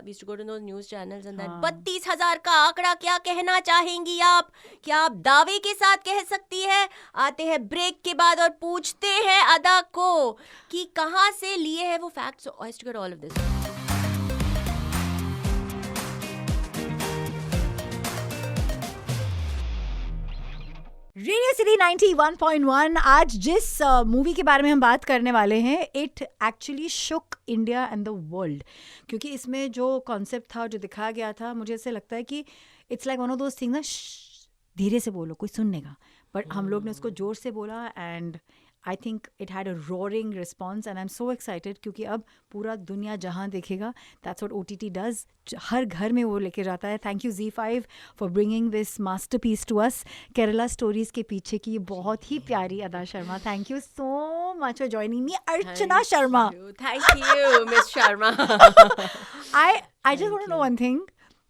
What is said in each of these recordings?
we used to go to those news channels and that 32,000 का आंकड़ा क्या कहना चाहेंगी आप, क्या आप दावे के साथ कह सकती है? आते हैं ब्रेक के बाद और पूछते हैं अदा को कि कहाँ से लिए हैं वो facts. So I used to get all of this. Radio city 91.1. आज जिस मूवी के बारे में हम बात करने वाले हैं, it actually shook India and the world. क्योंकि इसमें जो कॉन्सेप्ट था, जो दिखाया गया था, मुझे ऐसे लगता है कि it's like one of those things ना, धीरे से बोलो कोई सुननेगा, बट हम लोग ने उसको जोर से बोला and I think it had a roaring response and I am so excited. क्योंकि अब पूरा दुनिया जहाँ देखेगा, दैट्स व्हाट OTT डज. हर घर में वो लेके जाता है. Thank you Z5 for bringing this masterpiece to us. Kerala stories के पीछे की ये बहुत ही प्यारी Adah Sharma. Thank you so much for joining me. Archana Sharma. Thank you, Miss Sharma. I just want to know one thing,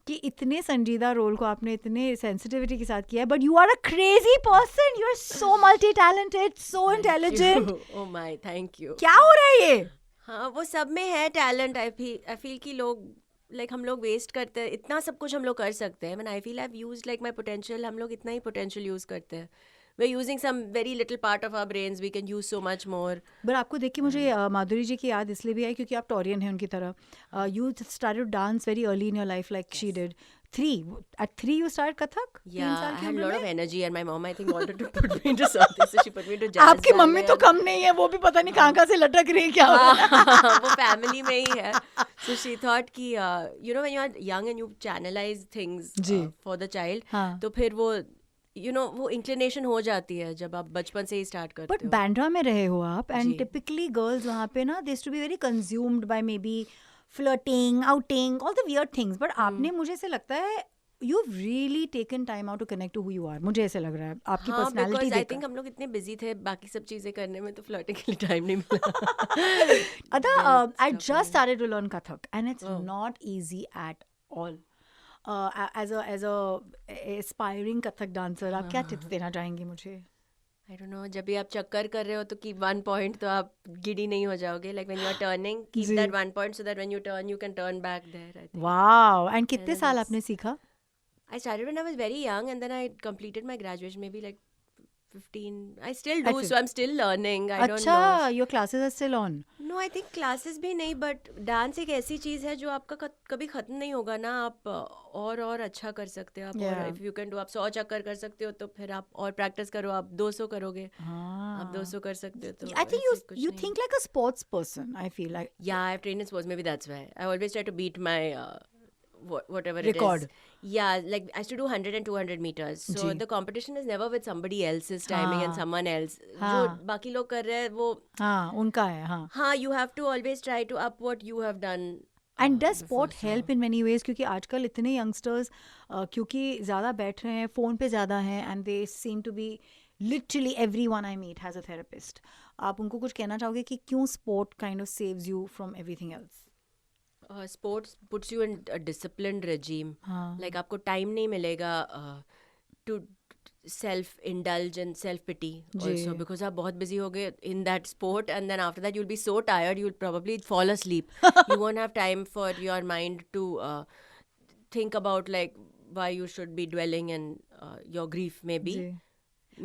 कि इतने संजीदा रोल को आपने इतने सेंसिटिविटी के साथ किया है, but you are a crazy person. You are so multi talented, so intelligent. Oh my, thank you. क्या हो रहा है ये? हाँ, वो सब में है टैलेंट. आई फील कि लोग हम लोग वेस्ट करते हैं. इतना सब कुछ हम लोग कर सकते हैं. When I feel I have used my potential, हम लोग इतना ही पोटेंशियल यूज करते हैं. We're using some very little part of our brains. We can use so much more. But आपको देख के मुझे माधुरी जी की याद इसलिए भी आई क्योंकि आप टॉरियन हैं उनकी तरह. You started dance very early in your life like she did. At 3 you started Kathak? Yeah, I had a lot of energy and my mom I think wanted to put me into something, so she put me into jazz. आपकी mummy तो कम नहीं है, वो भी पता नहीं कहाँ से लटक रही है क्या. वो फैमिली में ही है. So she thought कि you know when you are young and you channelize things for the child, तो फिर वो वो इंक्लिनेशन हो जाती है जब आप बचपन से ही स्टार्ट करते हो. बट बैंड्रा में रहे हो आप एंड टिपिकली गर्ल्स वहाँ पे ना, they used to be very consumed by maybe flirting, outing, all the weird things. But आपने, मुझे ऐसे लगता है, you have really taken time out to connect to who you are. मुझे ऐसे लग रहा है आपकी पर्सनालिटी देखकर. आई थिंक हम लोग इतने बिजी थे बाकी सब चीजें करने में, तो फ्लर्टिंग के लिए टाइम नहीं मिला. Adah, I just started to learn Kathak and it's not easy at all. As a aspiring Kathak dancer, आप क्या टिप्स देना चाहेंगी मुझे? I don't know. जब भी आप चक्कर कर रहे हो तो keep 1 point, तो आप गिडी नहीं हो जाओगे. Like when you are turning, keep that 1 point so that when you turn, you can turn back there. I think. Wow! And कितने साल आपने सीखा? I started when I was very young and then I completed my graduation maybe like 15. I still do, so I'm still learning. I don't know. Your classes are still on? No, I think classes भी नहीं, but dance एक ऐसी चीज़ है जो आपका कभी ख़त्म नहीं होगा ना. आप और अच्छा कर सकते हो. आप और if you can do, आप 100 चक्कर कर सकते हो, तो फिर आप और प्रैक्टिस करो, आप 200 करोगे. आप 200 कर सकते हो. तो I think you think like a sports person. I feel like. Yeah, I've trained in sports. Maybe that's why I always try to beat my whatever record. It is. Yeah, like I used to do 100 and 200 meters. So the competition is never with somebody else's timing and someone else. जो बाकी लोग कर रहे हैं वो उनका है. हाँ, you have to always try to up what you have done. And does sport help in many ways? क्योंकि आजकल इतने youngsters क्योंकि ज़्यादा बैठ रहे हैं, फ़ोन पे ज़्यादा हैं, and they seem to be literally everyone I meet has a therapist. आप उनको कुछ कहना चाहोगे कि क्यों sport kind of saves you from everything else? Sports puts you in a disciplined regime. Like आपको time नहीं मिलेगा to self indulge and self pity also, because आप बहुत busy हो गए in that sport, and then after that you'll be so tired you'll probably fall asleep. You won't have time for your mind to think about like why you should be dwelling in your grief.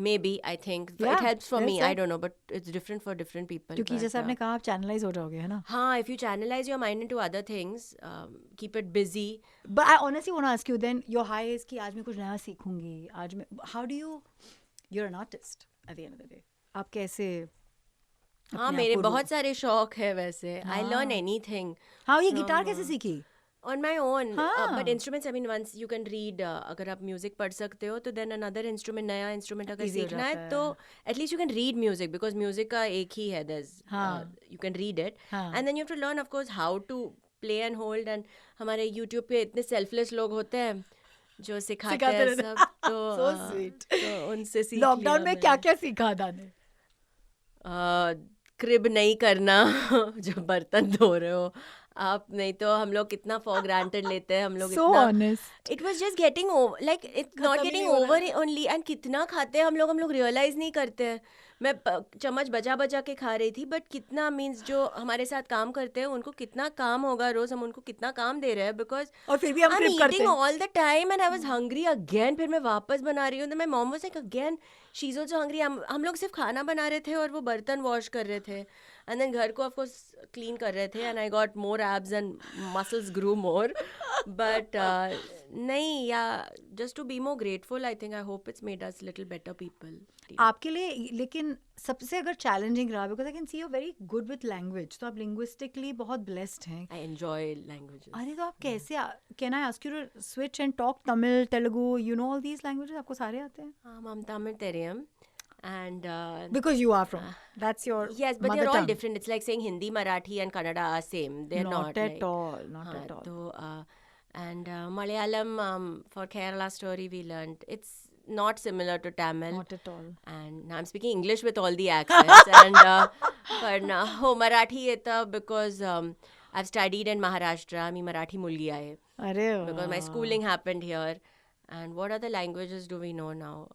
Maybe I think it helps for me. I don't know, but it's different for different people. क्योंकि जैसे आपने कहा, आप channelize हो जाओगे, है ना? हाँ, if you channelize your mind into other things, keep it busy. But I honestly want to ask you then, your high is कि आज मैं कुछ नया सीखूंगी. आज मैं, how do you're an artist at the end of the day. आप कैसे? हाँ, मेरे बहुत सारे शौक है वैसे. I learn anything. हाँ, ये गिटार कैसे सीखी? On my own. But instruments, I mean, once you can read, अगर आप music पढ़ सकते हो, तो then another instrument, नया instrument अगर सीखना है, तो at least you can read music, because music का एक ही है, there's you can read it, and then you have to learn of course how to play and hold. And हमारे YouTube पे इतने selfless लोग होते हैं जो सिखाते हैं सब, तो so sweet. तो उनसे सीख लिया. लॉकडाउन में क्या सीखा अदा ने? क्रिब नहीं करना जो बर्तन धो रहे हो आप. नहीं तो हम लोग कितना फॉर ग्रांटेड लेते हैं हम लोग. So honest. It was just getting over, like it's not getting over only. And कितना खाते हैं हम लोग रियलाइज नहीं करते हैं. मैं चम्मच बजा बजा के खा रही थी, बट कितना मीन्स जो हमारे साथ काम करते हैं उनको कितना काम होगा रोज, हम उनको कितना काम दे रहे हैं, बिकॉज और फिर भी हम I'm क्रिप करते eating हैं all the time and I was hungry again. फिर मैं वापस बना रही हूँ, तो my mom was like again she's also hungry. हम लोग सिर्फ खाना बना रहे थे और वो बर्तन वॉश कर रहे थे, and then घर को of course क्लीन कर रहे थे, and I got more abs and muscles grew more. But नहीं, yeah, just to be more grateful, I think I hope it's made us little better people. आपके लिए लेकिन सबसे अगर चैलेंजिंग रहा, because I can see you very good with language, तो आप linguistically बहुत ब्लेस्ड हैं. I enjoy languages. अरे तो आप कैसे, can I ask you to switch and talk Tamil, Telugu, you know all these languages, आपको सारे आते हैं? I'm Tamil Teriyam. And because you are from, that's your yes, but they're all tongue. different. It's like saying Hindi, Marathi and Kannada are same. They're not at like, all, not at all. So, and Malayalam, for Kerala story we learned, it's not similar to Tamil. Not at all. And now I'm speaking English with all the accents. And but Marathi eta because I've studied in Maharashtra. मी मराठी मुलगी आहे. अरे because my schooling happened here. And what other languages do we know now?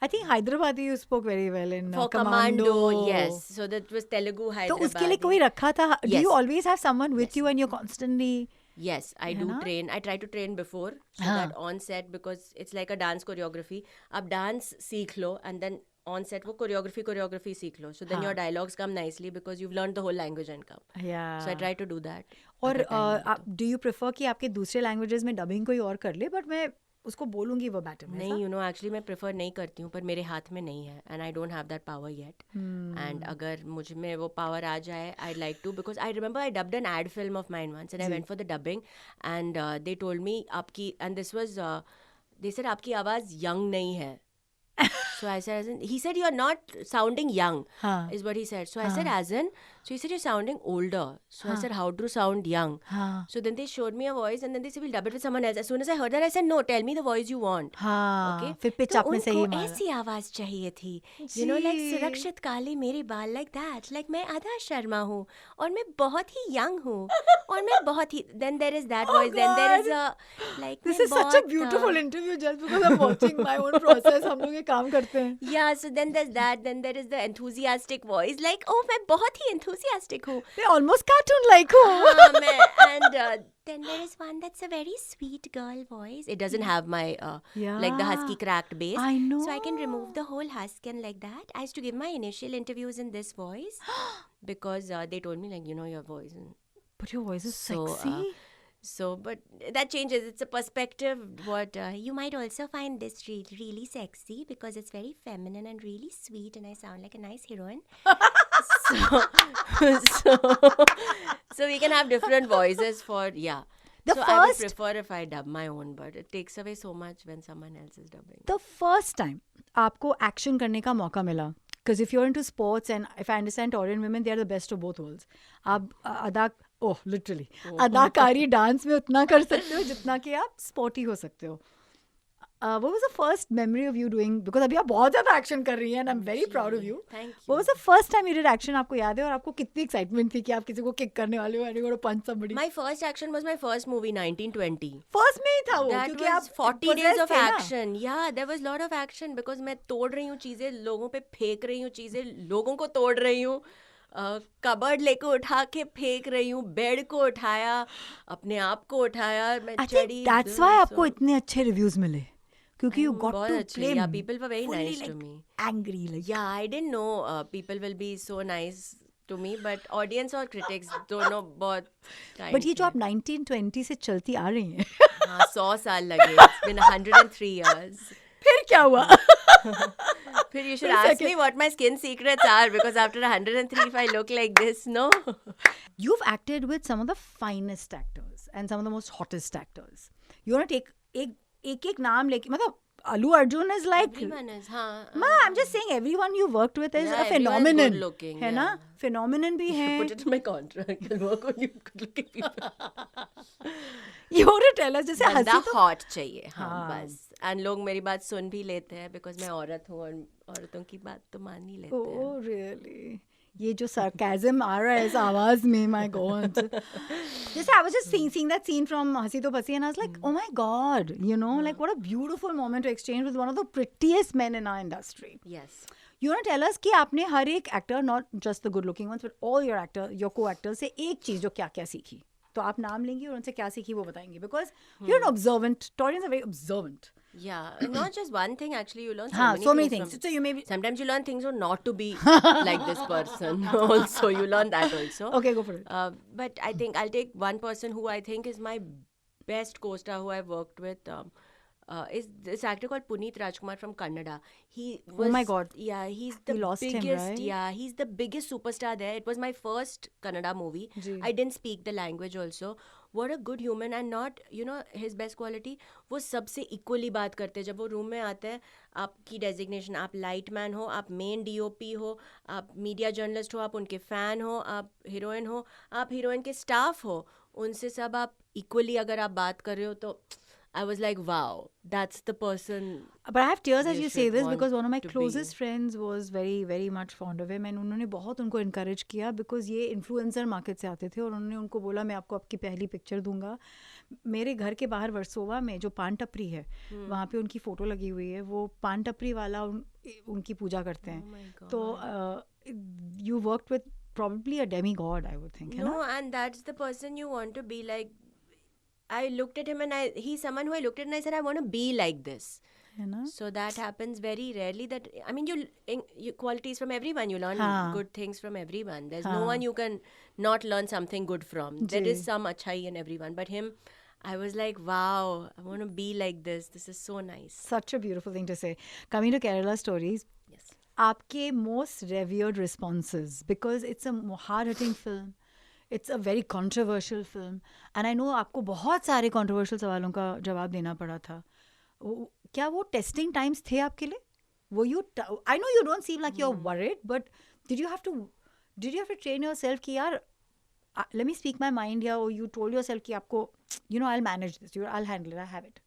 I think Hyderabadi you spoke very well in for commando. Yes, so that was Telugu Hyderabadi. तो उसके लिए कोई रखा था? Yes. Do you always have someone with you and you're constantly? Yes, I do train. I try to train before so that on set, because it's like a dance choreography. आप dance सीख लो and then on set वो choreography सीख लो. So then your dialogues come nicely because you've learned the whole language and come. Yeah. So I try to do that. और do you prefer कि आपके दूसरे languages में dubbing कोई और कर ले, but मैं उसको बोलूंगी वो बेटर? नहीं, you know, actually मैं प्रेफर नहीं करती हूँ, पर मेरे हाथ में नहीं है and I don't have that power yet. And अगर मुझ में वो power आ जाए, I'd like to, because I remember I dubbed an ad film of mine once and I went for the dubbing and they told me आपकी, and this was they said आपकी आवाज़ young नहीं है. So I said, as in, he said, you're not sounding young, is what he said. So I said, as in, so he said, you're sounding older. So I said, how to sound young? So then they showed me a voice and then they said, we'll dub it with someone else. As soon as I heard that, I said, no, tell me the voice you want. Okay? फिर pitch up में सही मारा. ऐसी आवाज चाहिए थी. You know, like सुरक्षित काले मेरे बाल, like that. Like मैं आधा शर्मा हूँ और मैं बहुत ही young हूँ और मैं बहुत ही. Then there is that voice. Then there is a like. This is such a beautiful interview just because I'm watching my own process. हम लोग ये काम करते हैं. Yeah, so then there's that. Then there is the enthusiastic voice. Like, oh, मैं बहुत ही enthusiastic हूँ. मैं almost cartoon-like हूँ. And then there is one that's a very sweet girl voice. It doesn't have my like the husky cracked bass. I know. So I can remove the whole husk and like that. I used to give my initial interviews in this voice because they told me like, you know, your voice. But your voice is sexy. So, but that changes. It's a perspective. What you might also find this really sexy because it's very feminine and really sweet, and I sound like a nice heroine. So we can have different voices for I would prefer if I dub my own, but it takes away so much when someone else is dubbing. The first time आपको action करने का मौका मिला, because if you're into sports and if I understand Taurian women, they are the best of both worlds. आप literally अदाकारी dance में उतना कर सकते हो जितना कि आप स्पोर्टी हो सकते हो. What was the first memory of you doing? Because अभी आप बहुत ज़्यादा एक्शन कर रही हैं and I'm very proud of you. Thank you. What was the first time you did action? आपको याद है? और आपको कितनी excitement थी कि आप किसी को kick करने वाले हो and you're going to punch somebody? My first action was my first movie, 1920. First में ही था वो, That क्योंकि was आप 40 days of action. Yeah, there was a lot of action because मैं तोड़ रही हूँ चीज़ें, लोगों पे फेंक रही हूँ चीज़ें, लोगों को तोड़ रही हूँ. कबर्ड लेके उठा के फेंक रही हूँ, बेड को उठाया, अपने आप को उठाया, मैं चढ़ी. That's why आपको इतने अच्छे रिव्यूज मिले, क्योंकि you got to play. Yeah, people were very nice to me. Angry, like. Yeah, I didn't know people will be so nice to me, but audience और critics don't know बहुत. But ये जो आप 1920 से चलती आ रही हैं. हाँ, 100 साल लगे. It's been 103 years. फिर क्या हुआ? फिर you should ask me what my skin secrets are, because after 103 if I look like this, no. You've acted with some of the finest actors and some of the most hottest actors. You want to take एक नाम लेके, मतलब Allu Arjun is like, everyone is, I'm just saying everyone you worked with is a phenomenon, good looking, है ना? Phenomenon भी है. Put it in my contract. I'll work on you good looking people. You want to tell us, जैसे हंसी तो hot चाहिए, हाँ बस. And लोग मेरी बात सुन भी लेते हैं because मैं औरत हूँ और औरतों की बात तो मान ही लेते हैं. Oh really? ये जो sarcasm आ रहा है इस आवाज में, my God. Just I was just seeing that scene from Hasi To Pasi and I was like, oh my God, you know, like what a beautiful moment to exchange with one of the prettiest men in our industry. Yes. You want to tell us कि आपने हर एक actor, not just the good looking ones, but all your actor, your co-actors से एक चीज जो क्या क्या सीखी, तो आप नाम लेंगी और उनसे क्या सीखी वो बताएंगे, because you're an observant, Taurians are very observant. Yeah, not just one thing actually, you learn so many things. So you maybe sometimes you learn things or not to be like this person also, you learn that also. Okay, go for it. But I think I'll take one person who I think is my best co-star who I've worked with. Is this actor called Puneet Rajkumar from Kannada. He was, oh my God. Yeah, he's the biggest. Him, right? Yeah, he's the biggest superstar there. It was my first Kannada movie. I didn't speak the language also. What a good human, and not, you know, his best quality, वो सबसे equally बात करते हैं. जब वो room में आते हैं, आपकी डेजिग्नेशन, आप लाइट मैन हो, आप मेन DOP हो, आप मीडिया जर्नलिस्ट हो, आप उनके फ़ैन हो, आप हीरोइन हो, आप हीरोइन के स्टाफ हो, उनसे सब आप इक्वली अगर आप बात कर रहे हो तो I was like, wow, that's the person. But I have tears as you say this because one of my closest friends was very, very much fond of him, and उन्होंने बहुत उनको encourage किया because ये influencer market से आते थे, और उन्होंने उनको बोला मैं आपको आपकी पहली पिक्चर दूंगा. मेरे घर के बाहर वर्सोवा में जो पान टपरी है, वहाँ पे उनकी फोटो लगी हुई है. वो पान टपरी वाला उनकी पूजा करते हैं. तो you worked with probably a demigod, I would think. No, and that's the person you want to be like. I looked at him and he's someone who I looked at and I said, I want to be like this. You know? So that happens very rarely. That, I mean, you qualities from everyone. You learn good things from everyone. There's no one you can not learn something good from. There is some achai in everyone. But him, I was like, wow, I want to be like this. This is so nice. Such a beautiful thing to say. Coming to Kerala Stories. Yes. Aapke most revered responses, because it's a hard-hitting film. It's a very controversial film. And I know आपको बहुत सारे controversial सवालों का जवाब देना पड़ा था. क्या वो testing times थे आपके लिए? Were you? I know you don't seem like you're worried, but did you have to train yourself कि यार, let me speak my mind here, or you told yourself कि आपको, you know, I'll manage this, I'll handle it, I have it.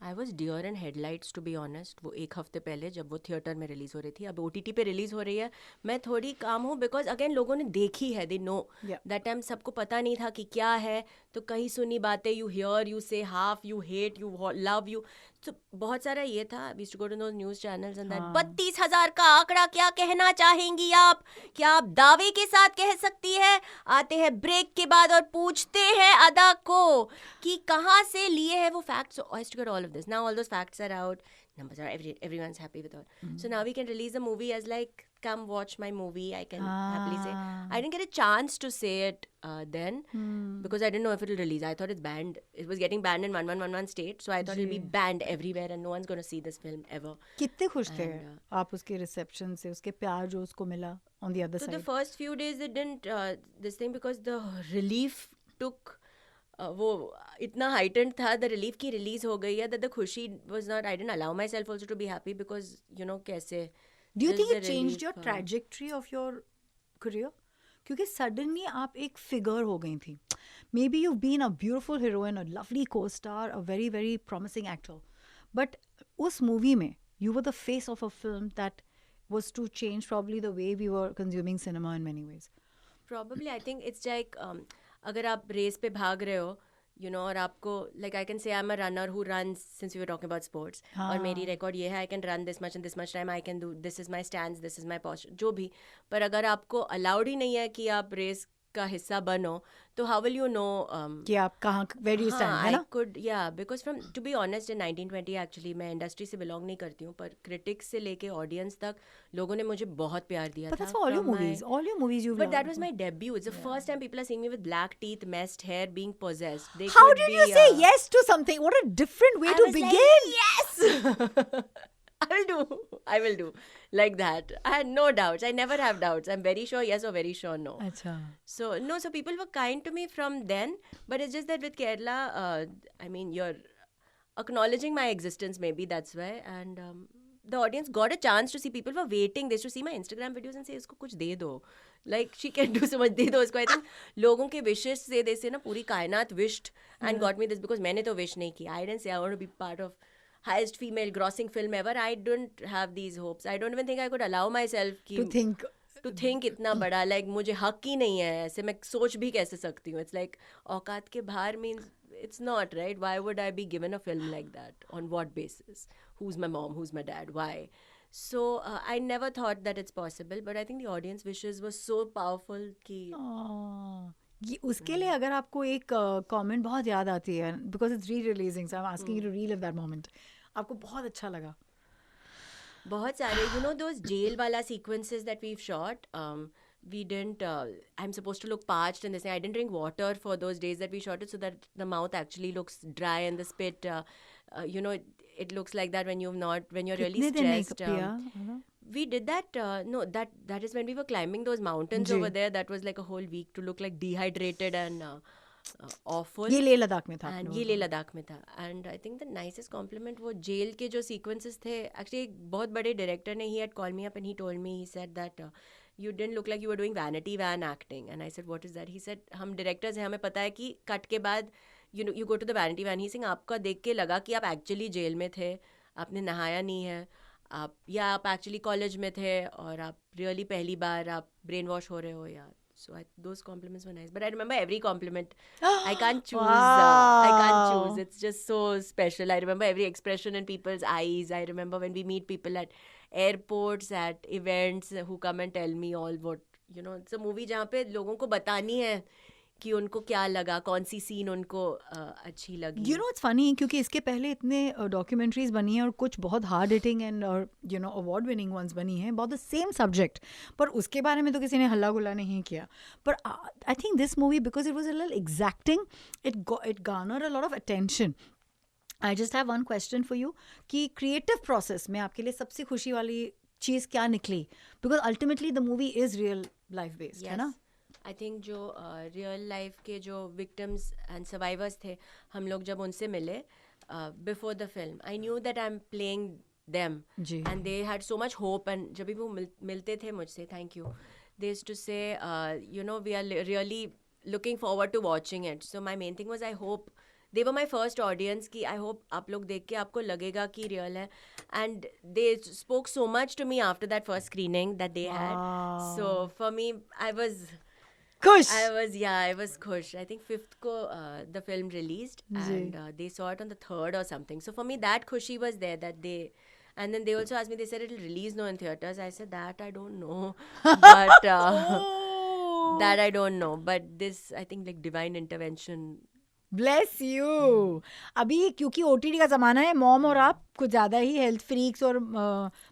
I was deer in headlights, to be honest. वो एक हफ्ते पहले जब वो थिएटर में रिलीज़ हो रही थी, अब OTT पे रिलीज़ हो रही है, मैं थोड़ी काम हूँ बिकॉज अगेन लोगों ने देखी है, दे नो. दैट टाइम सबको पता नहीं था कि क्या है, तो कहीं सुनी बातें, you hear, you say half, you hate, you love, you, तो बहुत सारा ये था. We used to go to those news channels and that 32,000 का आंकड़ा क्या कहना चाहेंगी आप, क्या आप दावे के साथ कह सकती है. आते हैं ब्रेक के बाद और पूछते हैं अदा को कि कहाँ से लिए हैं वो facts. So I used to get all of this. Now all those facts are out, numbers are everyone's happy with all. So now we can release the movie as like, come watch my movie. I can happily say. I didn't get a chance to say it then because I didn't know if it'll release. I thought it's banned. It was getting banned in 1111 state, so I thought it'll be banned everywhere and no one's going to see this film ever. कितने खुश थे आप उसके reception से, उसके प्यार जो उसको मिला on the other side? So the first few days it didn't this thing because the relief took वो इतना heightened था, the relief की release हो गई है, that the खुशी was not, I didn't allow myself also to be happy because, you know, कैसे. Do you think it changed your trajectory of your career? क्योंकि suddenly आप एक figure हो गई थी. Maybe you've been a beautiful heroine, a lovely co-star, a very, very promising actor. But उस movie में, you were the face of a film that was to change probably the way we were consuming cinema in many ways. Probably, I think it's like, अगर आप race पे भाग रहे हो, you know, और आपको, like I can say I'm a runner who runs, since we were talking about sports, और मेरी रिकॉर्ड ये है, I can run this much in this much time, I can do, this is my stance, this is my posture, जो भी. पर अगर आपको allowed ही नहीं है कि आप रेस का हिस्सा बनो, तो how will you know कि आप कहाँ, where do you stand, है ना? I could, yeah, because from, to be honest, in 1920 actually मैं इंडस्ट्री से बिलोंग नहीं करती हूँ, पर क्रिटिक्स से लेके ऑडियंस तक लोगों ने मुझे बहुत प्यार दिया था. But that's for all your movies you've But that was my debut. It's the first time people are seeing me with black teeth, messed hair, being possessed. How did you say yes to something? What a different way to begin. Like, yes! I will do like that. I had no doubts. I never have doubts. I'm very sure yes or very sure no. Achha. So people were kind to me from then, but it's just that with Kerala, I mean, you're acknowledging my existence, maybe that's why, and the audience got a chance to see. People were waiting. They used to see my Instagram videos and say, "Isko kuch de do." Like, she can do so much, de do isko. I think लोगों के wishes से जैसे ना पूरी कायनात wished and got me this, because मैंने तो wish नहीं किया. I didn't say I want to be part of highest female grossing film ever. I don't have these hopes. I don't even think I could allow myself to think इतना बड़ा. Like, मुझे हक ही नहीं है ऐसे. मैं सोच भी कैसे सकती हूँ? It's like औकात के बाहर means it's not, right? Why would I be given a film like that? On what basis? Who's my mom? Who's my dad? Why? So I never thought that it's possible, but I think the audience wishes was so powerful कि ये उसके लिए अगर आपको एक comment बहुत याद आती है, because it's re releasing, so I am asking you to relive that moment, आपको बहुत अच्छा लगा? बहुत सारे, you know those jail wala sequences that we've shot, we didn't I'm supposed to look parched and this thing. I didn't drink water for those days that we shot it, so that the mouth actually looks dry and the spit you know, it looks like that when you're really stressed. We did that no, that is when we were climbing those mountains over there. That was like a whole week to look like dehydrated and awful. ये लेह लद्दाख में था, and ये लेह लद्दाख में था. And I think the nicest compliment वो jail के जो sequences थे, actually एक बहुत बड़े director ने, he had called me up and he told me, he said that you didn't look like you were doing vanity van acting. And I said, what is that? He said, हम directors हैं, हमें पता है कि cut के बाद you know you go to the vanity van. He's saying आपका देख के लगा कि आप actually जेल में थे, आपने नहाया नहीं है, आप actually college में थे और आप really पहली बार आप brain wash हो रहे हो यार. So those compliments were nice, but I remember every compliment. I can't choose. Wow. I can't choose. It's just so special. I remember every expression in people's eyes. I remember when we meet people at airports, at events, who come and tell me all what, you know. It's a movie जहाँ पे लोगों को बतानी है कि उनको क्या लगा, कौन सी सीन उनको अच्छी लगी. You know it's funny, क्योंकि इसके पहले इतने डॉक्यूमेंट्रीज बनी हैं और कुछ बहुत hard hitting and you know award winning ones बनी हैं, बहुत द सेम सब्जेक्ट, पर उसके बारे में तो किसी ने हल्ला गुल्ला नहीं किया. पर I think this movie, because it was a little exacting, it garnered a lot of attention. I just have one question for you कि क्रिएटिव प्रोसेस में आपके लिए सबसे खुशी वाली चीज़ क्या निकली? Because ultimately the movie is real life based, है ना? आई थिंक जो रियल लाइफ के जो विक्टिम्स एंड सर्वाइवर्स थे, हम लोग जब उनसे मिले before the film, I knew that I am playing them and they had so much hope. And जब भी वो मिलते थे मुझसे, thank you, they used to say you know we are really looking forward to watching it. So my main thing was I hope they were my first audience कि I hope आप लोग देख के आपको लगेगा कि रियल है. And they spoke so much to me after that first screening that they had. So for me I was खुश. I was khush. I think 5th ko the film released and they saw it on the 3rd or something. So for me that khushi was there that they, and then they also asked me, they said it'll release no in theaters. I said that I don't know. But that I don't know. But this, I think, like divine intervention. Bless you. अभी क्योंकि OTT का ज़माना है, mom और आप कुछ ज़्यादा ही health freaks और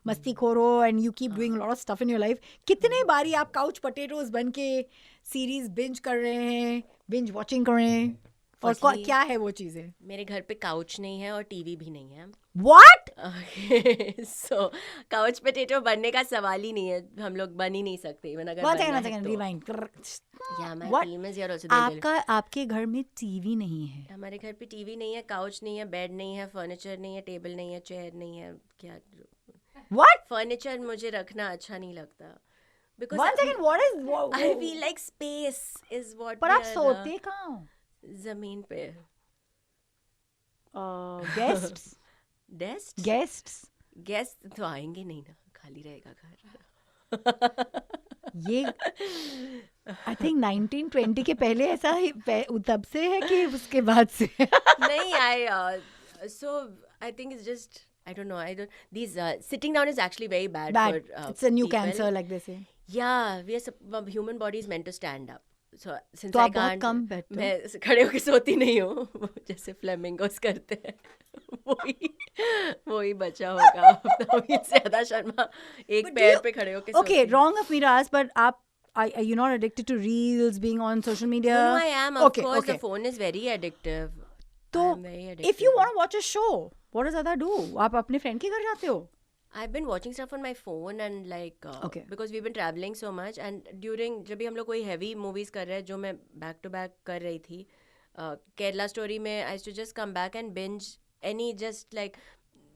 मस्ती खोरो and you keep doing lot of stuff in your life. कितने बारी आप काउच पोटैटोज बन के सीरीज बिंज कर रहे हैं, बिंज वॉचिंग कर रहे हैं, और क्या है वो चीज़ें? मेरे घर पे काउच नहीं है और टीवी भी नहीं है. What? So काउच पोटैटो बनने का सवाल ही नहीं है, हम लोग बन ही नहीं सकते. इवन अगर आपके घर में टीवी नहीं है? हमारे घर पे टीवी नहीं है, काउच नहीं है, बेड नहीं है, फर्नीचर नहीं है, टेबल नहीं है, चेयर नहीं है. क्या What? फर्नीचर मुझे रखना अच्छा नहीं लगता. Because One second, what is I feel like space is what. पर आप सोते कहाँ? जमीन पे. गेस्ट तो आएंगे नहीं ना, खाली रहेगा घर. ये आई थिंक 1920 के पहले ऐसा ही तब से है कि उसके बाद से? नहीं, I think it's just, I don't know. These sitting down is actually very bad. For it's a new people. cancer, like they say. Yeah, human body is meant to stand up. So since तो I आप बहुत can't, कम बैठते हो? मैं खड़े होके सोती नहीं हूँ, जैसे फ्लेमिंगोस करते हैं. वही बचा होगा अपना. से आधा शर्मा एक पैर पे खड़े होके. Okay, wrong of me to ask, but are you not addicted to reels, being on social media? No, I am. Of course, the phone is very addictive. तो if you want to watch a show, what does Adah do? आप अपने friend के घर जाते हो? I've been watching stuff on my phone and like because we've been traveling so much, and during जब भी हम लोग कोई heavy movies कर रहे हैं, जो मैं back to back कर रही थी, Kerala Story में I used to just come back and binge any just like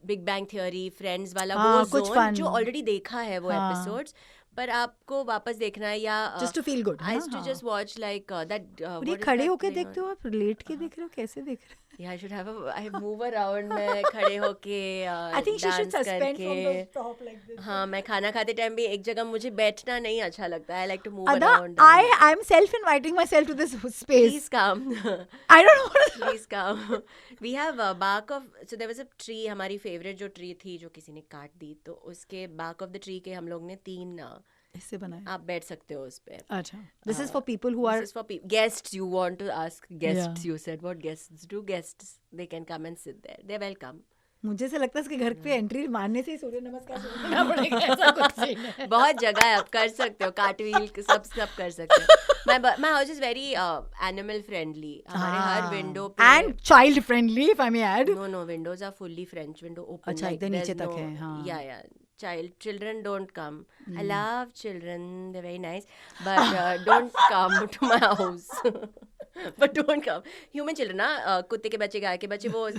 Big Bang Theory, Friends वाला वो zone जो already देखा है वो episodes. पर आपको वापस देखना है या just to feel good. I used to just watch like that. ये खड़े होके देखते हो आप, लेट के देख रहे हो, कैसे देख रहे हो? Yeah, I should have I move around मैं खड़े होके I think she should dance suspend from the करके. top like this. हाँ, मैं खाना खाते टाइम भी एक जगह मुझे बैठना नहीं अच्छा लगता है. I like to move Adah, around. I'm self-inviting myself to this space. Please come. I don't know what. Please come. We have a bark of, so there was a tree, हमारी favorite जो tree थी जो किसी ने काट दी, तो उसके bark of the tree के हम लोग ने 3 इससे बनाया. आप बैठ सकते हो उस पे. अच्छा. This is for people who are. This is for guests. You want to ask guests? You said what guests do? Guests they can come and sit there. They're welcome. मुझे से लगता है इसके घर पे एंट्री मारने से ही सूर्य नमस्कार सुनना पड़ेगा, ऐसा कुछ नहीं है. बहुत जगह है, आप कर सकते हो, कार्टव्हील सब कर सकते हो. My house is very animal friendly. हमारे हर विंडो पे and child friendly if I may add. No, windows are fully French window open. अच्छा, एकदम नीचे तक है. हाँ. Yeah. Children don't come. I love children. They're very nice. But don't come to my house. But don't come. Human children ना, कुत्ते के बच्चे, गाय के बच्चे, वो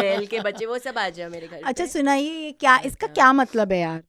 बैल के बच्चे, वो सब आ जाओ मेरे घर. अच्छा सुनाइए, क्या इसका क्या मतलब है यार?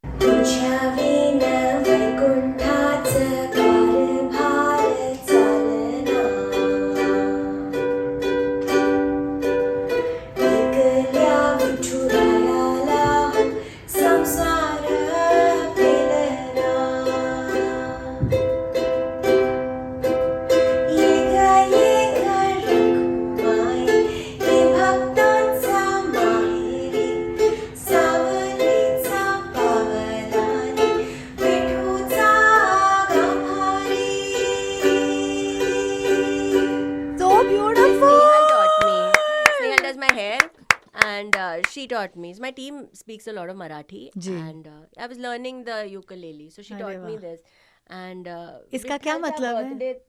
She taught me. So my team speaks a lot of Marathi, and I was learning the ukulele. So she taught me this. And इसका क्या मतलब है?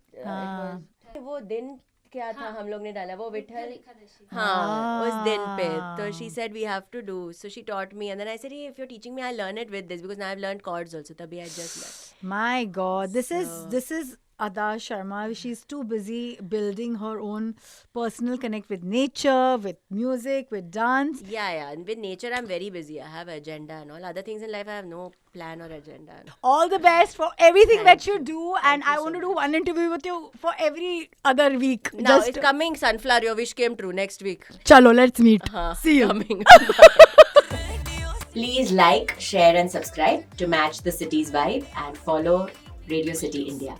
वो दिन क्या था हम लोग ने डाला, वो विठल, हाँ, उस दिन पे. तो she said we have to do. So she taught me, and then I said, hey, if you're teaching me, I'll learn it with this because now I've learned chords also. तभी I just learned. My God, this is Adah Sharma. She's too busy building her own personal connect with nature, with music, with dance. Yeah. And with nature, I'm very busy. I have agenda and all. Other things in life, I have no plan or agenda. All the best for everything that you do. And I want to do one interview with you for every other week. Now, it's coming, Sunflower. Your wish came true next week. Chalo, let's meet. See you. Coming. Please like, share and subscribe to match the city's vibe and follow Radio City India.